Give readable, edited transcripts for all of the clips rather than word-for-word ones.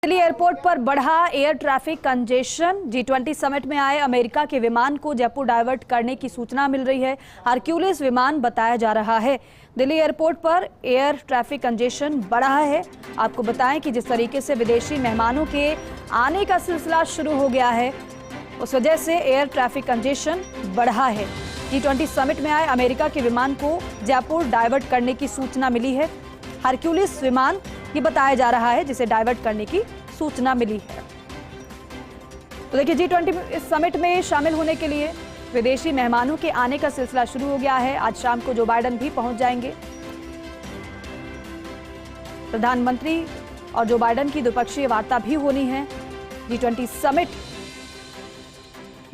Delhi airport पर बढ़ा air traffic congestion. G20 summit में आए अमेरिका के विमान को जयपुर डाइवर्ट करने की सूचना मिल रही है। हरक्यूलिस विमान बताया जा रहा है। दिल्ली एयरपोर्ट पर एयर ट्रैफिक कंजेशन बढ़ा है। आपको बताएं कि जिस तरीके से विदेशी मेहमानों के आने का सिलसिला शुरू हो गया है, उस वजह से एयर ट्रैफिक कंजेशन बढ़ा है। G20 समिट में आए अमेरिका के विमान को जयपुर डाइवर्ट करने की सूचना मिली है। हरक्यूलिस विमान ये बताया जा रहा है जिसे डाइवर्ट करने की सूचना मिली है। तो देखिए, G20 इस समिट में शामिल होने के लिए विदेशी मेहमानों के आने का सिलसिला शुरू हो गया है। आज शाम को जो बाइडेन भी पहुंच जाएंगे। प्रधानमंत्री और जो बाइडेन की द्विपक्षीय वार्ता भी होनी है। G20 समिट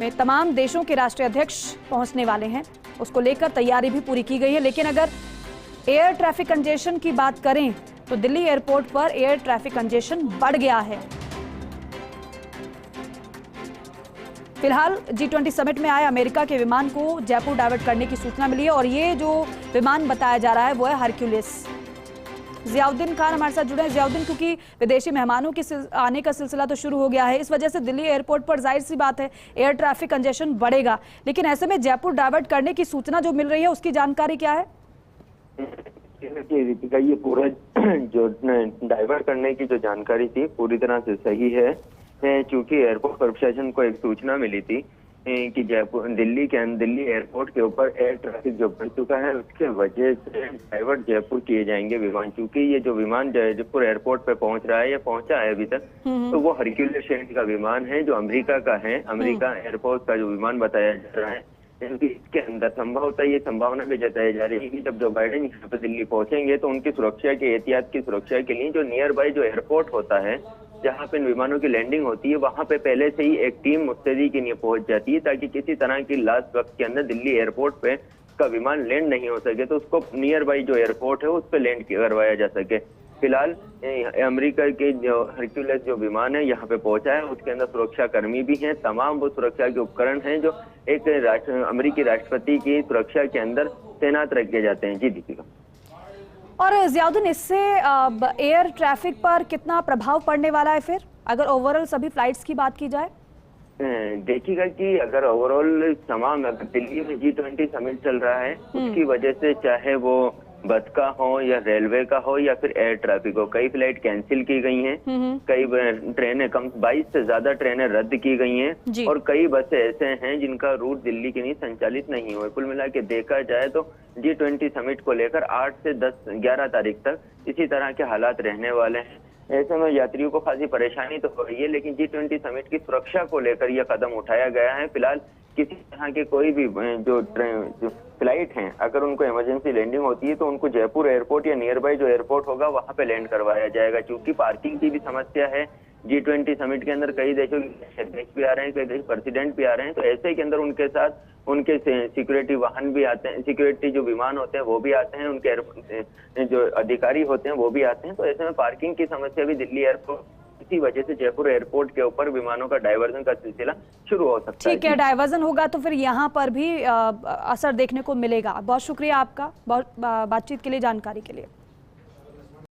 में तमाम देशों के राष्ट्रीय अध्यक्ष पहुंचने वाले हैं, उसको लेकर तैयारी भी पूरी की गई है। लेकिन अगर एयर ट्रैफिक कंजेशन की बात करें तो दिल्ली एयरपोर्ट पर एयर ट्रैफिक कंजेशन बढ़ गया है। फिलहाल G20 समिट में आए अमेरिका के विमान को जयपुर डाइवर्ट करने की सूचना मिली है और ये जो विमान बताया जा रहा है वो है हरक्यूलिस। जियाउद्दीन खान हमारे साथ जुड़े हैं। जियाउद्दीन, क्योंकि विदेशी मेहमानों के आने का सिलसिला तो शुरू हो गया है, इस वजह से दिल्ली एयरपोर्ट पर जाहिर सी बात है एयर ट्रैफिक कंजेशन बढ़ेगा, लेकिन ऐसे में जयपुर डाइवर्ट करने की सूचना जो मिल रही है उसकी जानकारी क्या है? रितिका, ये पूरा जो डाइवर्ट करने की जो जानकारी थी पूरी तरह से सही है। चूंकि एयरपोर्ट प्रशासन को एक सूचना मिली थी कि दिल्ली एयरपोर्ट के ऊपर एयर ट्रैफिक जो बढ़ चुका है, उसके वजह से डाइवर्ट जयपुर किए जाएंगे विमान। चूंकि ये जो विमान जयपुर एयरपोर्ट पे पहुंच रहा है या पहुंचा है अभी तक, तो वो हरक्यूलिस श्रेणी का विमान है जो अमेरिका का है। अमेरिका एयरपोर्ट का जो विमान बताया जा रहा है, इसके अंदर संभवतः ये संभावना भी जताई जा रही है कि जब जो बाइडेन यहाँ पे दिल्ली पहुंचेंगे तो उनकी सुरक्षा की एहतियात की सुरक्षा के लिए जो नियर बाय जो एयरपोर्ट होता है जहाँ पे इन विमानों की लैंडिंग होती है, वहां पे पहले से ही एक टीम मुस्तैदी के लिए पहुंच जाती है ताकि किसी तरह की लास्ट वक्त के अंदर दिल्ली एयरपोर्ट पे का विमान लैंड नहीं हो सके, तो उसको नियर बाय जो एयरपोर्ट है उस पर लैंड करवाया जा सके। फिलहाल अमेरिका के जो हरक्यूलिस जो विमान है यहाँ पे पहुंचा है, उसके अंदर सुरक्षा कर्मी भी हैं। तमाम वो सुरक्षा के उपकरण हैं जो एक अमेरिकी राष्ट्रपति की सुरक्षा के अंदर तैनात रखे जाते हैं। जी दीपिका। और जियाउद्दीन, इससे एयर ट्रैफिक पर कितना प्रभाव पड़ने वाला है फिर, अगर ओवरऑल सभी फ्लाइट्स की बात की जाए? देखिएगा कि अगर ओवरऑल तमाम दिल्ली में G20 समिट चल रहा है, उसकी वजह से चाहे वो बस का हो या रेलवे का हो या फिर एयर ट्रैफिक हो, कई फ्लाइट कैंसिल की गई हैं, कई ट्रेनें 22 से ज्यादा ट्रेनें रद्द की गई हैं और कई बसें ऐसे हैं जिनका रूट दिल्ली के लिए संचालित नहीं हुए। कुल मिला के देखा जाए तो G20 समिट को लेकर 8 से 11 तारीख तक इसी तरह के हालात रहने वाले हैं। ऐसे में यात्रियों को खासी परेशानी तो हो रही है, लेकिन G20 समिट की सुरक्षा को लेकर यह कदम उठाया गया है। फिलहाल किसी तरह के कोई भी जो फ्लाइट हैं, अगर उनको इमरजेंसी लैंडिंग होती है तो उनको जयपुर एयरपोर्ट या नियर बाय जो एयरपोर्ट होगा वहां पे लैंड करवाया जाएगा। क्योंकि पार्किंग की भी समस्या है। G20 समिट के अंदर कई देशों के अध्यक्ष भी आ रहे हैं, कई देश प्रेसिडेंट भी आ रहे हैं, तो ऐसे के अंदर उनके साथ उनके सिक्योरिटी वाहन भी आते हैं, सिक्योरिटी जो विमान होते हैं वो भी आते हैं, उनके जो अधिकारी होते हैं वो भी आते हैं। तो ऐसे में पार्किंग की समस्या भी दिल्ली एयरपोर्ट, इसी वजह से जयपुर एयरपोर्ट के ऊपर विमानों का डाइवर्जन का सिलसिला शुरू हो सकता है। ठीक है, डाइवर्जन होगा तो फिर यहाँ पर भी असर देखने को मिलेगा। बहुत शुक्रिया आपका बातचीत के लिए, जानकारी के लिए।